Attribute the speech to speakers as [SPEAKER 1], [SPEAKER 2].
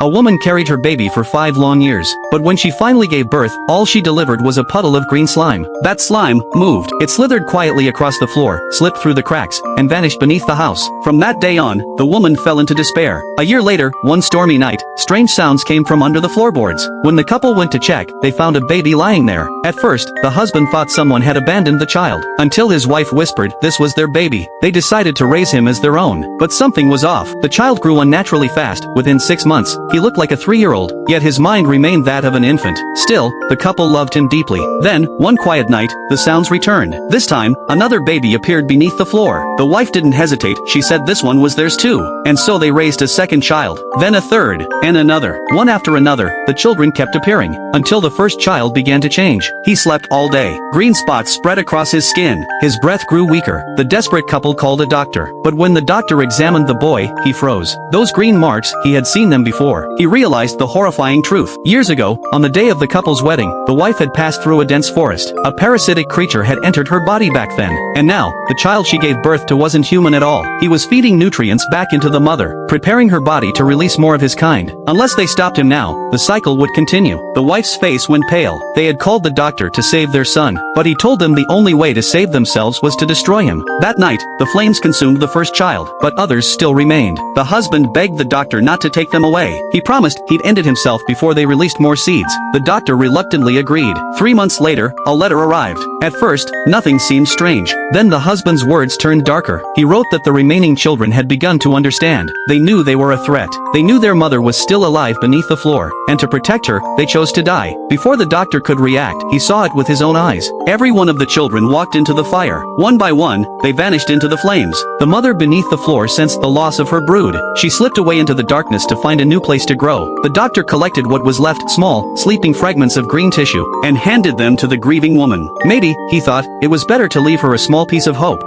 [SPEAKER 1] A woman carried her baby for 5 long years, but when she finally gave birth, all she delivered was a puddle of green slime. That slime moved. It slithered quietly across the floor, slipped through the cracks, and vanished beneath the house. From that day on, the woman fell into despair. A year later, one stormy night, strange sounds came from under the floorboards. When the couple went to check, they found a baby lying there. At first, the husband thought someone had abandoned the child, until his wife whispered this was their baby. They decided to raise him as their own. But something was off. The child grew unnaturally fast. Within 6 months, he looked like a 3-year-old, yet his mind remained that of an infant. Still, the couple loved him deeply. Then, one quiet night, the sounds returned. This time, another baby appeared beneath the floor. The wife didn't hesitate, she said this one was theirs too. And so they raised a second child, then a third, and another. One after another, the children kept appearing, until the first child began to change. He slept all day. Green spots spread across his skin. His breath grew weaker. The desperate couple called a doctor. But when the doctor examined the boy, he froze. Those green marks, he had seen them before. He realized the horrifying truth. Years ago, on the day of the couple's wedding, the wife had passed through a dense forest. A parasitic creature had entered her body back then. And now, the child she gave birth to wasn't human at all. He was feeding nutrients back into the mother, preparing her body to release more of his kind. Unless they stopped him now, the cycle would continue. The wife's face went pale. They had called the doctor to save their son, but he told them the only way to save themselves was to destroy him. That night, the flames consumed the first child, but others still remained. The husband begged the doctor not to take them away. He promised he'd end it himself before they released more seeds. The doctor reluctantly agreed. 3 months later, a letter arrived. At first, nothing seemed strange. Then the husband's words turned darker. He wrote that the remaining children had begun to understand. They knew they were a threat. They knew their mother was still alive beneath the floor, and to protect her, they chose to die. Before the doctor could react, he saw it with his own eyes. Every one of the children walked into the fire. One by one, they vanished into the flames. The mother beneath the floor sensed the loss of her brood. She slipped away into the darkness to find a new place to grow. The doctor collected what was left, small, sleeping fragments of green tissue, and handed them to the grieving woman. Maybe, he thought, it was better to leave her a small piece of hope.